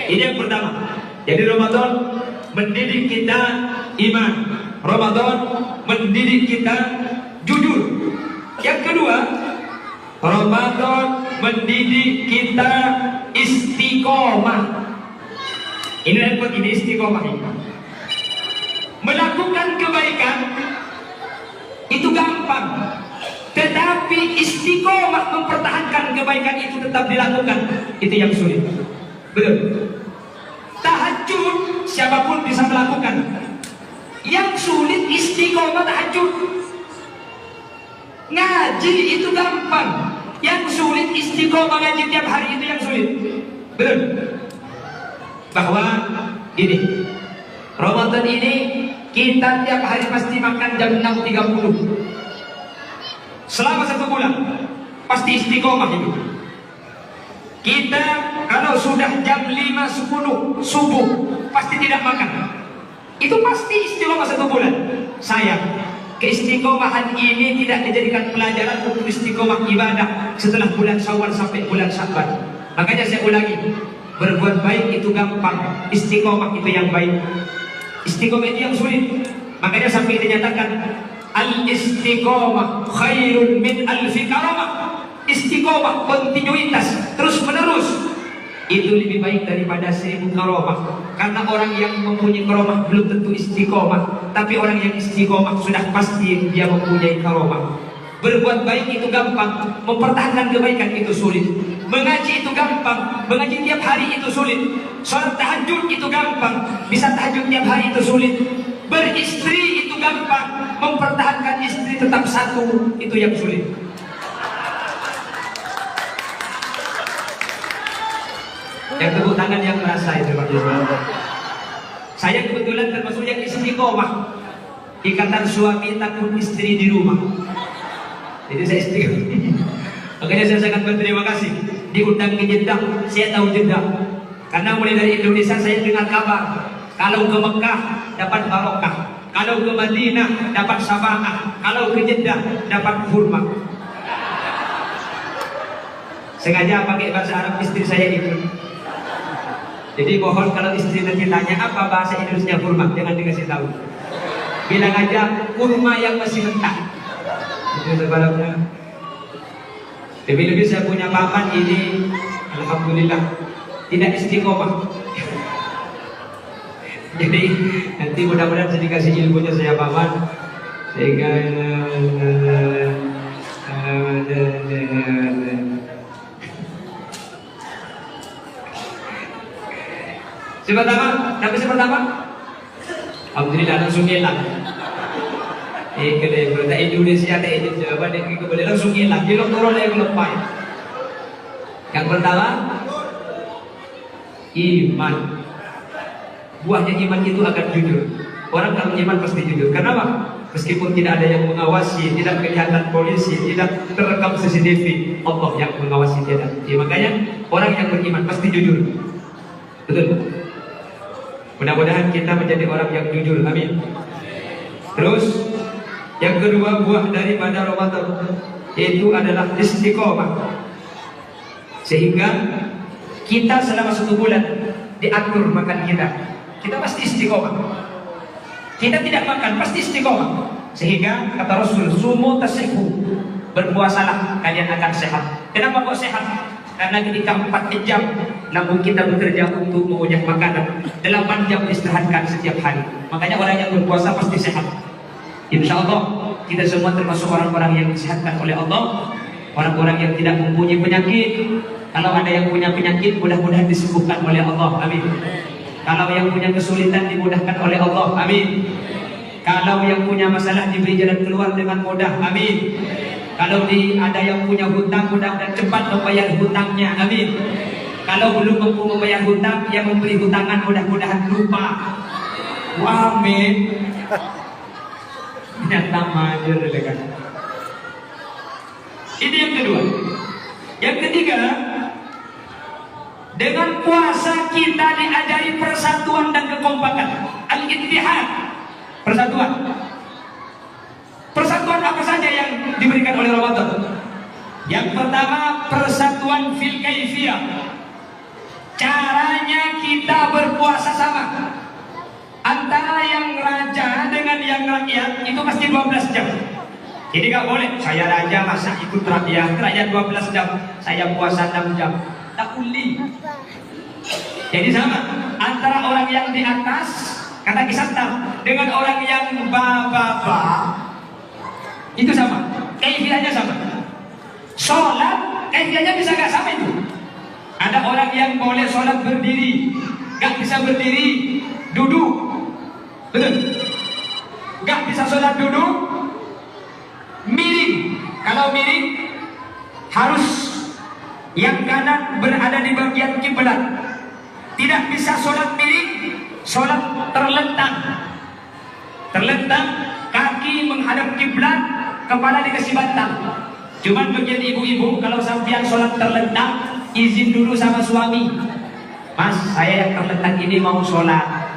Ini yang pertama. Jadi Ramadan mendidik kita iman. Ramadan mendidik kita jujur. Yang kedua, Ramadan mendidik kita istiqomah. Ini repot ini istiqomah ini. Melakukan kebaikan itu gampang, tetapi istiqomah mempertahankan kebaikan itu tetap dilakukan, itu yang sulit. Betul. Tahajud siapapun bisa melakukan. Yang sulit istiqomah tahajud. Ngaji itu gampang. Yang sulit istiqomah ngaji tiap hari, itu yang sulit. Betul. Bahwa ini Ramadan ini kita tiap hari pasti makan jam 6.30. Selama 1 bulan pasti istiqomah itu. Kita kalau sudah jam 5.10 subuh pasti tidak makan. Itu pasti istiqomah 1 bulan. Sayang, keistiqomahan ini tidak dijadikan pelajaran untuk istiqomah ibadah setelah bulan Syawal sampai bulan Sya'ban. Makanya saya ulangi, berbuat baik itu gampang, istiqomah itu yang baik. Istiqomah itu yang sulit. Makanya sampai dinyatakan al-istiqomah khairun min alfi karamah. Istiqomah, kontinuitas, terus menerus, itu lebih baik daripada 1000 karamah. Karena orang yang mempunyai karamah belum tentu istiqomah, tapi orang yang istiqomah sudah pasti dia mempunyai karamah. Berbuat baik itu gampang, mempertahankan kebaikan itu sulit. Mengaji itu gampang, mengaji tiap hari itu sulit. Sholat tahajud itu gampang, bisa tahajud tiap hari itu sulit. Beristri itu gampang, mempertahankan istri tetap satu, itu yang sulit. Yang tepuk tangan yang merasa itu Pak Yusuf. Saya kebetulan termasuk yang istiqomah. Ikatan suami takut istri di rumah. Jadi saya istiqomah. Makanya saya sangat berterima kasih diundang ke Jeddah. Saya tahu Jeddah karena mulai dari Indonesia saya dengar kabar kalau ke Mekah dapat barokah, kalau ke Madinah dapat syafaat, kalau ke Jeddah dapat kurma. Sengaja pakai bahasa Arab istri saya itu. Jadi mohon kalau istri nanti tanya apa bahasa Indonesia kurma, jangan dikasih tahu. Bilang aja kurma yang masih mentah. Itu sebaliknya. Lebih-lebih saya punya paman ini, alhamdulillah tidak istiqomah. Jadi nanti mudah-mudahan saya dikasih ilmunya saya paman, sehingga pertama, tapi pertama, alhamdulillah langsung hilang. Kalau berada Indonesia ada ini jawaban yang kembali langsung hilang. Dia turun lagi lepas. Yang pertama, iman. Buahnya iman itu akan jujur. Orang kalau iman pasti jujur. Kenapa? Meskipun tidak ada yang mengawasi, tidak kelihatan polisi, tidak terekam CCTV, Allah yang mengawasi dia. Makanya orang yang beriman pasti jujur. Betul. Mudah-mudahan kita menjadi orang yang jujur, amin. Terus yang kedua buah daripada Ramadan itu adalah istiqomah. Sehingga kita selama 1 bulan diatur makan kita. Kita pasti istiqomah. Kita tidak makan pasti istiqomah. Sehingga kata Rasul, sumu tasihu, berpuasalah kalian akan sehat. Kenapa kok sehat? Karena ketika 4 jam lambung kita bekerja untuk mengunyah makanan, 8 jam istirahatkan setiap hari. Makanya orang yang berpuasa pasti sehat. Insya Allah kita semua termasuk orang-orang yang disehatkan oleh Allah, orang-orang yang tidak mempunyai penyakit. Kalau ada yang punya penyakit, mudah-mudahan disembuhkan oleh Allah, amin. Kalau yang punya kesulitan, dimudahkan oleh Allah, amin. Kalau yang punya masalah, diberi jalan keluar dengan mudah, amin. Kalau ada yang punya hutang, mudah-mudahan cepat membayar hutangnya, amin. Kalau belum mampu membayar hutang, yang memberi hutangan mudah-mudahan lupa, amin. Nyata maju dekat. Ini yang kedua. Yang ketiga, dengan puasa kita diajari persatuan dan kekompakan, al-ittihad, persatuan. Persatuan apa saja yang diberikan oleh Ramadan? Yang pertama, persatuan fil kaifiyah. Caranya kita puasa sama. Antara yang raja dengan yang rakyat itu pasti 12 jam. Jadi nggak boleh, saya raja masa ikut rakyat 12 jam, saya puasa 6 jam. Tak uli. Jadi sama, antara orang yang di atas, kata Kisah dengan orang yang bawah itu sama, kaifiahnya sama. Sholat, kaifiahnya bisa nggak sama itu. Ada orang yang boleh sholat berdiri, nggak bisa berdiri, duduk, betul? Nggak bisa sholat duduk, miring. Kalau miring harus yang kanan berada di bagian kiblat. Tidak bisa sholat miring, sholat terlentang. Terlentang, kaki menghadap kiblat, kepala dikasih bantal. Cuman bagian ibu-ibu kalau sampean sholat terlentang, izin dulu sama suami. Mas, saya yang terlentang ini mau sholat.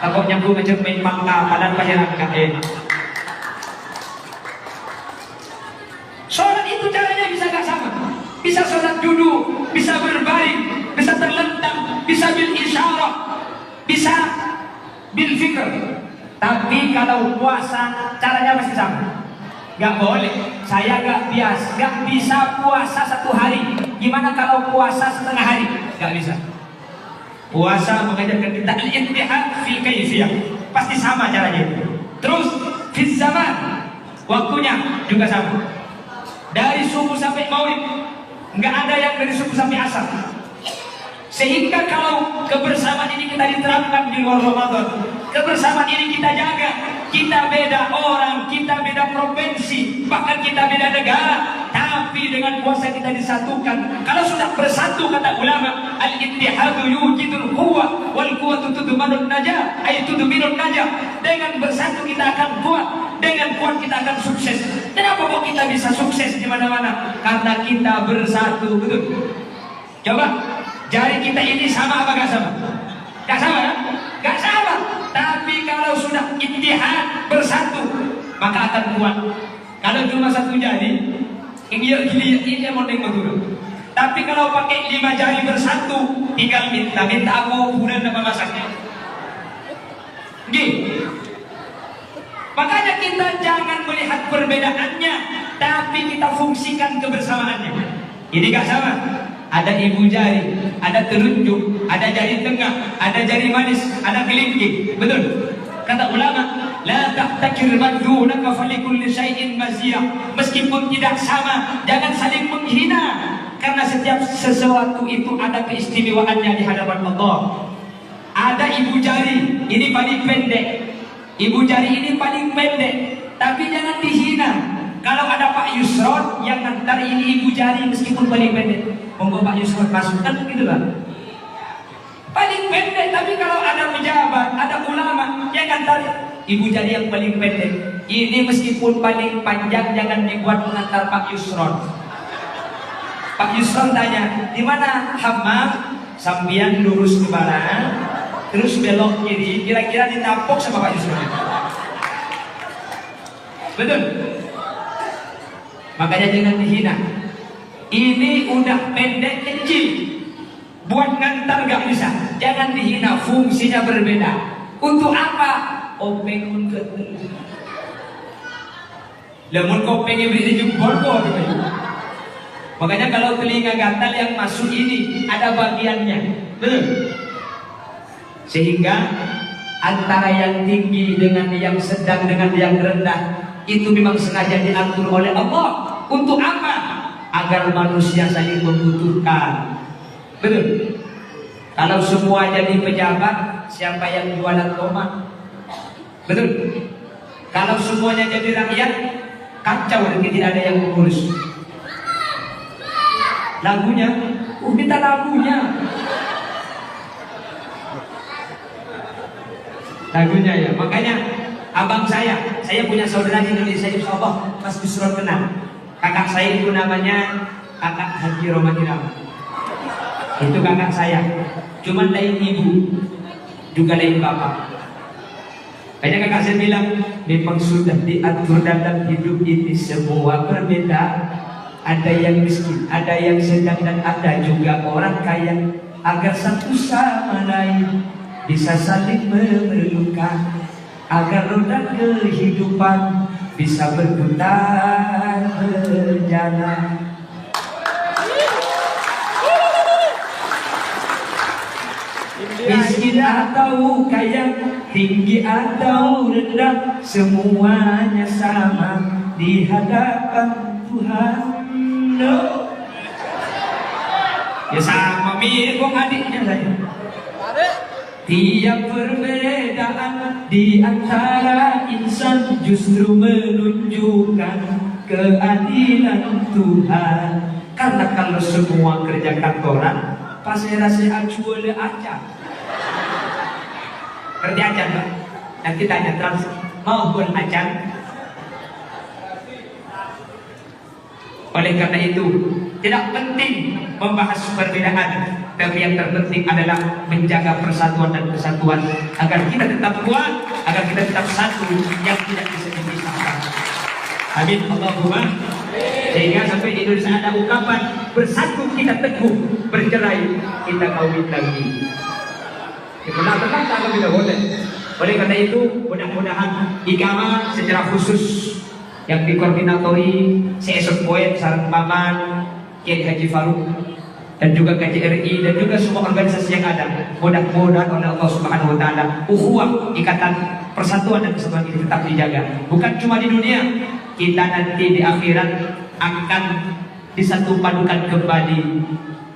Takutnya gue ngecemin mangka, padahal panjang enak. Sholat itu caranya bisa gak sama. Bisa sholat duduk, bisa berbaring, bisa terlentang, bisa bil isyarah, bisa bil fikr. Tapi kalau puasa caranya masih sama. Gak boleh. Saya gak bisa puasa 1 hari. Gimana kalau puasa setengah hari? Gak bisa. Puasa mengajarkan kita al-intihad fil kaifiyah. Pasti sama caranya. Terus fil zaman, waktunya juga sama. Dari subuh sampai maghrib, nggak ada yang dari subuh sampai asar. Sehingga kalau kebersamaan ini kita diterapkan di luar Ramadan, kebersamaan ini kita jaga. Kita beda orang, kita beda provinsi, bahkan kita beda negara, tapi dengan puasa kita disatukan. Kalau sudah bersatu, kata ulama, al-ittihadu yujidul quwwah wal quwwatu tudmanun najah, ay tudminun najah. Dengan bersatu kita akan kuat, dengan kuat kita akan sukses. Kenapa kok kita bisa sukses di mana-mana? Karena kita bersatu, betul? Coba, jari kita ini sama apa gak sama? Gak sama kan? Gak sama. Tapi kalau sudah ittihad, bersatu, maka akan kuat. Kalau cuma satu jari, ini mau betul. Tapi kalau pakai 5 jari bersatu, tinggal minta aku kemudian nama masaknya. Gini. Makanya kita jangan melihat perbedaannya, tapi kita fungsikan kebersamaannya. Ini gak sama. Ada ibu jari, ada telunjuk, ada jari tengah, ada jari manis, ada kelingking. Betul? Kata ulama, la tahtakir madhunaka falikulli syai'in maziyah. Meskipun tidak sama, jangan saling menghina. Karena setiap sesuatu itu ada keistimewaannya di hadapan Allah. Ada ibu jari, ini paling pendek. Ibu jari ini paling pendek, tapi jangan dihina. Kalau ada Pak Yusron yang ngantar ini ibu jari meskipun paling pendek, monggo Pak Yusron masuk, kan gitu lah. Paling pendek, tapi kalau ada pejabat, ada ulama yang ngantar ibu jari yang paling pendek, ini meskipun paling panjang jangan dibuat mengantar Pak Yusron. Pak Yusron tanya, di mana hammam? Sambian lurus ke barat, terus belok kiri, kira-kira ditampok sama Pak Yusron. Betul? Makanya jangan dihina. Ini udah pendek kecil, buat ngantar gak bisa. Jangan dihina, fungsinya berbeda. Untuk apa? Openg ke lemun kopeng beri jempol kok. Makanya kalau telinga gatal yang masuk ini ada bagiannya, betul? Sehingga antara yang tinggi dengan yang sedang dengan yang rendah itu memang sengaja diatur oleh Allah. Untuk apa? Agar manusia saling membutuhkan. Betul? Kalau semua jadi pejabat, siapa yang jualan tomat? Betul? Kalau semuanya jadi rakyat, kacau dan tidak ada yang mengurus. Lagunya, minta lagunya. Lagunya ya, makanya abang saya punya saudara di Indonesia, insya Allah Mas Yusron kenal. Kakak saya itu namanya Kakak Haji Roma Irama. Itu kakak saya. Cuman lain ibu, juga lain bapak. Banyak kakak saya bilang, memang sudah diatur dalam hidup ini semua berbeda. Ada yang miskin, ada yang sedang, dan ada juga orang kaya. Agar satu sama lain bisa saling memerlukan, agar roda kehidupan bisa berputar berjalan. Miskin atau kaya, tinggi atau rendah, semuanya sama di hadapan Tuhan. No. Ya sama mirip wong adiknya saya. Tiap perbedaan di antara insan justru menunjukkan keadilan Tuhan. Karena kalau semua kerja kantoran, pasti rasa acuan aja. Kerja aja Pak. Nanti tanya trans mau pun aja. Oleh karena itu, tidak penting membahas perbedaan, tapi yang terpenting adalah menjaga persatuan dan kesatuan agar kita tetap kuat, agar kita tetap satu yang tidak bisa dipisahkan. Amin Allahumma. Sehingga sampai di Indonesia ada ungkapan, bersatu kita teguh, bercerai kita kawin lagi. Benar-benar kalau tidak boleh. Oleh karena itu, mudah-mudahan IKAMA secara khusus yang dikoordinatori CSO Poet Sarang Paman, Kiai Haji Faruk, dan juga KJRI dan juga semua organisasi yang ada. Mudah-mudahan oleh Allah Subhanahu Wa Taala ukhuwah, ikatan persatuan dan kesatuan ini tetap dijaga. Bukan cuma di dunia, kita nanti di akhirat akan disatu padukan kembali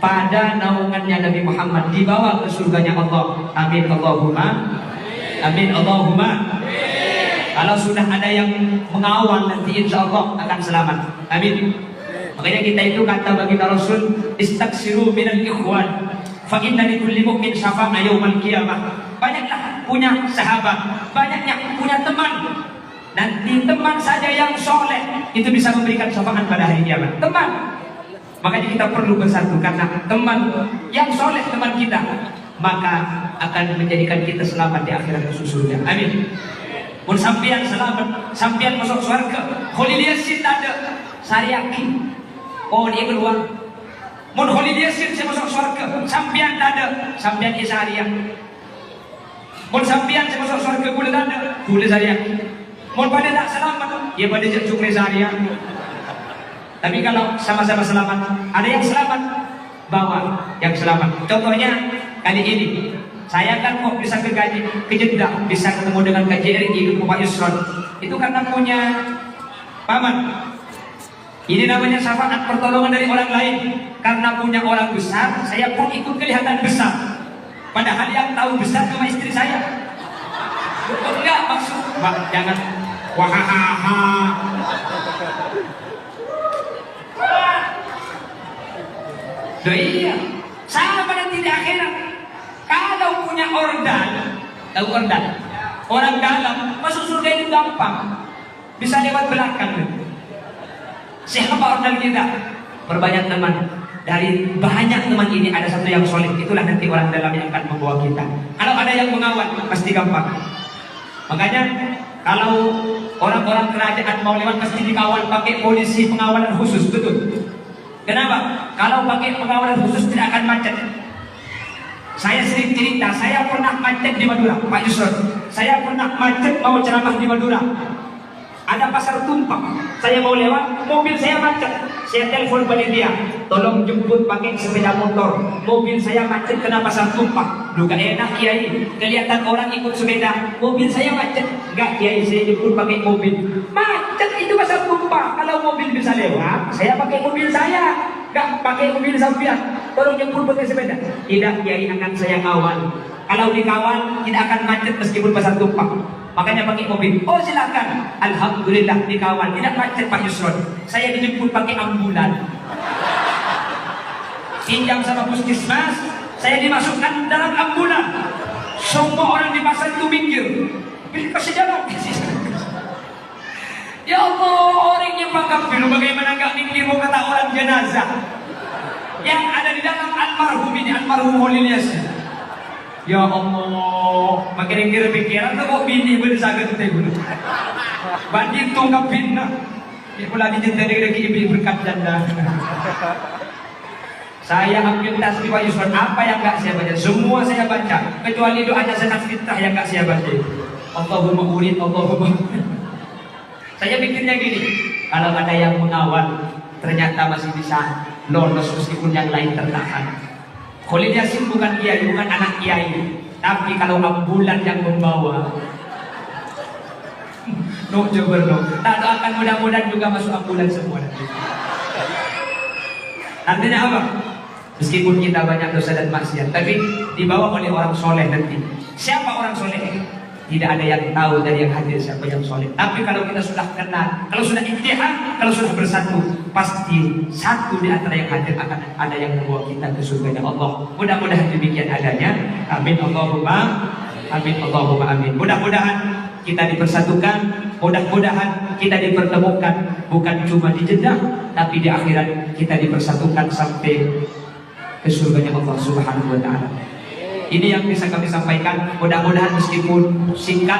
pada naungannya Nabi Muhammad, dibawa ke surganya Allah. Amin Allahumma. Amin Allahumma. Kalau sudah ada yang mengawal, nanti insya Allah akan selamat. Amin. Makanya kita itu kata baginda Rasul, istaksiru minal ikhwan, fa inna likulli mu'min syafa'a yaumal qiyamah. Banyaklah punya sahabat, banyaknya punya teman. Nanti teman saja yang soleh itu bisa memberikan syafaat pada hari kiamat. Teman. Makanya kita perlu bersatu, karena teman yang soleh teman kita, maka akan menjadikan kita selamat di akhirat surga. Amin. Mun sampian selamat, sampian masuk surga. Khalil Yasin ada, saya yakin. Oh dia keluar. Mun Khalil Yasin saya masuk surga, sampian ada, sampian Isaria. Mun sampian saya masuk surga, boleh ada, boleh saya yakin. Mun pada tak selamat, ya pada jatuh Isaria. Tapi kalau sama-sama selamat, ada yang selamat, bawa yang selamat. Contohnya kali ini, saya kan kok bisa ke Jeddah, bisa ketemu dengan KJRI, ketemu Pak Yusron. Itu karena punya paman. Ini namanya syafaat pertolongan dari orang lain. Karena punya orang besar, saya pun ikut kelihatan besar. Padahal yang tahu besar cuma istri saya. Enggak maksud, Pak, jangan wahahaha. Loh iya, sama nanti di akhirat. Kalau punya ordan, tahu ordan? Orang dalam masuk surga itu gampang, bisa lewat belakang. Siapa ordan kita? Perbanyak teman. Dari banyak teman ini ada satu yang soleh, itulah nanti orang dalam yang akan membawa kita. Kalau ada yang mengawal, pasti gampang. Makanya kalau orang-orang kerajaan mau lewat pasti dikawal pakai polisi pengawalan khusus, betul? Kenapa? Kalau pakai pengawalan khusus tidak akan macet. Saya sering cerita, saya pernah macet di Madura, Pak Yusron. Saya pernah macet mau ceramah di Madura. Ada pasar tumpah, saya mau lewat, mobil saya macet. Saya telepon panitia, tolong jemput pakai sepeda motor. Mobil saya macet kena pasar tumpah. Duh gak enak Kiai, kelihatan orang ikut sepeda, mobil saya macet. Enggak Kiai, saya jemput pakai mobil. Macet itu pasar tumpah. Kalau mobil bisa lewat, saya pakai mobil saya. Enggak pakai mobil sampian. Tolong jemput pakai sepeda. Tidak Kiai, akan saya kawal. Kalau dikawal tidak akan macet meskipun pasar tumpah. Makanya pakai mobil. Oh silakan. Alhamdulillah dikawal, tidak macet Pak Yusron. Saya dijemput pakai ambulan. Pinjam sama puskesmas, saya dimasukkan dalam ambulan. Semua orang di pasar itu minggir. Kasih jalan. Ya Allah, orang yang bangga biru bagaimana nggak minggir mau kata orang jenazah. Yang ada di dalam almarhum ini, almarhum Khalil Yasin. Ya Allah, makin kira pikiran tuh kok bini bersaga tuh dulu. Banding tungkap bina. Ya pula dicintai dari ibu berkat janda. Saya ambil tasbih Pak Yusuf, apa yang enggak saya baca? Semua saya baca, kecuali doanya Zakat Fitrah yang enggak saya baca. Allahumma urid, Allahumma. Saya pikirnya gini, kalau ada yang mengawal, ternyata masih bisa lolos meskipun yang lain tertahan. Khalid Yasin bukan kiai, bukan anak kiai, tapi kalau ambulan yang membawa, no jober no, tak doakan mudah-mudahan juga masuk ambulan semua nanti. Artinya apa? Meskipun kita banyak dosa dan maksiat, tapi dibawa oleh orang soleh nanti. Siapa orang soleh? Tidak ada yang tahu dari yang hadir siapa yang soleh. Tapi kalau kita sudah kenal, kalau sudah ittihad, kalau sudah bersatu, pasti satu di antara yang hadir akan ada yang membawa kita ke surganya Allah. Mudah-mudahan demikian adanya. Amin Allahumma amin Allahumma amin. Mudah-mudahan kita dipersatukan, mudah-mudahan kita dipertemukan, bukan cuma di Jeddah, tapi di akhirat kita dipersatukan sampai ke surganya Allah Subhanahu wa taala. Ini yang bisa kami sampaikan. Mudah-mudahan meskipun singkat,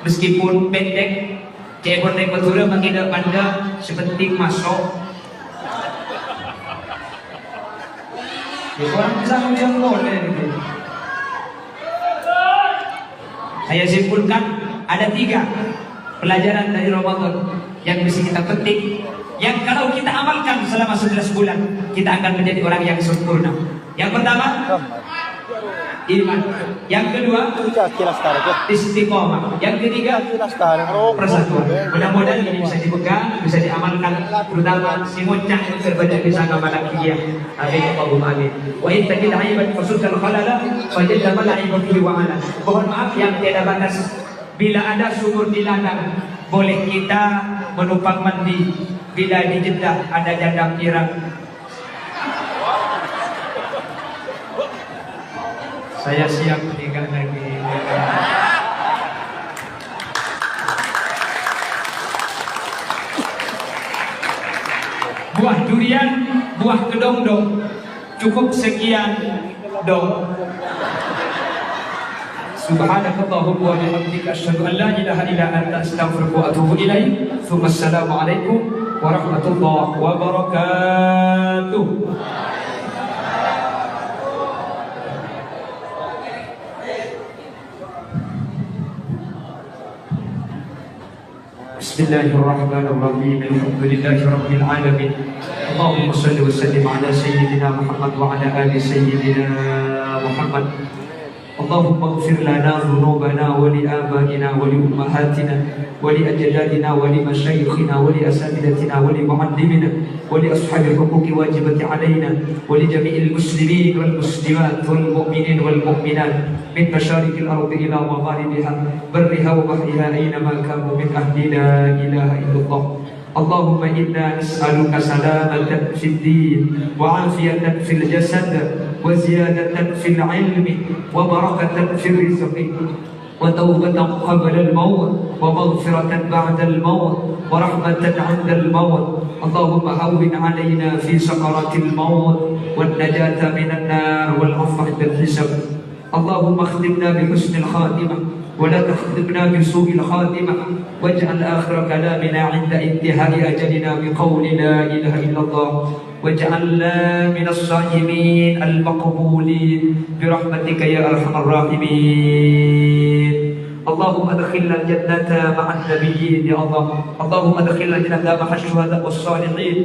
meskipun pendek, cebon dek betul mengira pada sepenting masuk. Ya orang bisa yang boleh gitu. Saya simpulkan ada 3 pelajaran dari Ramadan yang bisa kita petik, yang kalau kita amalkan selama 11 bulan kita akan menjadi orang yang sempurna. Yang pertama, iman. Yang kedua, istiqomah. Yang ketiga, persatuan. Mudah-mudahan ini bisa dipegang, bisa diamalkan, terutama si muncah yang terbanyak bisa ngamalkan dia. Amin Allahumma amin. Wa in tajid aiban fasulkal khalala fajid mal aiban fi wa ala. Mohon maaf yang tiada batas. Bila ada sumur di ladang, boleh kita menumpang mandi. Bila di Jeddah ada janda pirang, saya siap menikah lagi. Buah durian, buah kedong-dong, cukup sekian dong. Subhanakallahumma wa bihamdika asyhadu an la ilaha illa anta astaghfiruka wa atubu ilaik. Assalamualaikum warahmatullahi wabarakatuh. Bismillahirrahmanirrahim. Alhamdulillahi rabbil alamin. Allahumma shalli wa sallim ala sayyidina Muhammad wa ala ali sayyidina Muhammad. Allahumma ighfir lana dhunubana wa li abaina wa li ummahatina wa li ajdadina wa li mashayikhina wa li asatidatina wa li muallimina wa li ashabil huquqi wajibati alaina wa li jami'il muslimin wal muslimat wal mu'minin wal mu'minat min masyariqil ardi ila magharibiha barriha wa bahriha aynama kanu min ahli la ilaha illallah. Allahumma inna nas'aluka salamatan fid din wa afiyatan fil jasad wa ziyadatan fil ilmi wa barakatan fil rizqi wa tawbatan qabla al-maut wa maghfiratan ba'da al-maut wa rahmatan 'inda al-maut. Allahumma hawwin 'alaina fi sakaratil maut wan najata minan nar wal 'afwa bil hisab. Allahumma khtimna bi husnil khatimah ولا تخذبنا بسوء الخاتمة واجعل آخر كلامنا عند انتهاء أجلنا بقول لا إله إلا الله واجعلنا من الصائمين المقبولين برحمتك يا أرحم الراحمين. اللهم ادخلنا الجنة مع النبيين يا الله. اللهم ادخلنا الجنة مع الشهداء والصالحين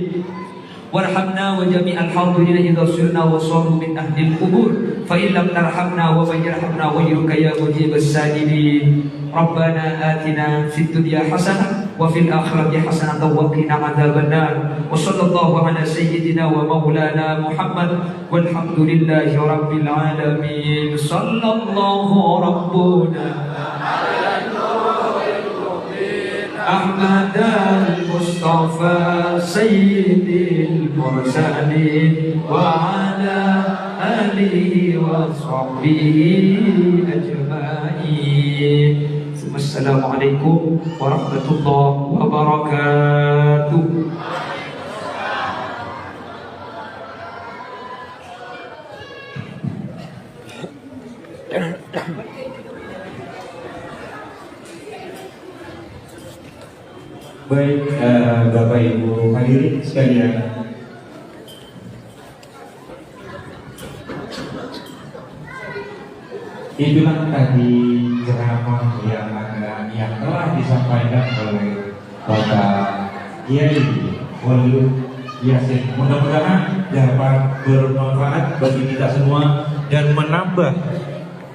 وارحمنا وجميع الحاضرين إذا صرنا وصاروا من أهل القبور فإن لم ترحمنا ومن يرحمنا غيرك يا مجيب السائلين. ربنا آتنا في الدنيا حسنة وفي الآخرة حسنة وقنا عذاب النار. وصلى الله على سيدنا ومولانا محمد والحمد لله رب العالمين. صلى الله ربنا أحمد المصطفى سيد المرسلين وعلى آله وصحبه أجمعين. السلام عليكم ورحمة الله وبركاته. Baik, Bapak Ibu hadirin sekalian, itulah tadi ceramah yang telah disampaikan oleh Bapak Kiai Walu Yasin. Mudah-mudahan dapat bermanfaat bagi kita semua dan menambah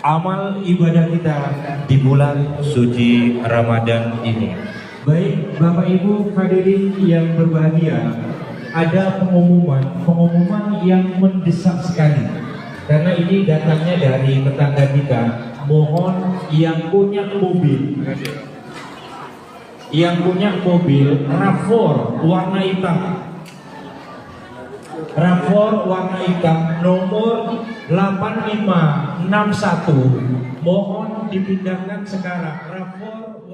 amal ibadah kita di bulan suci Ramadan ini. Baik, Bapak Ibu hadirin yang berbahagia, ada pengumuman yang mendesak sekali. Karena ini datangnya dari tetangga kita. Mohon yang punya mobil RAV4 warna hitam, RAV4 warna hitam nomor 8561, mohon dipindahkan sekarang. RAV4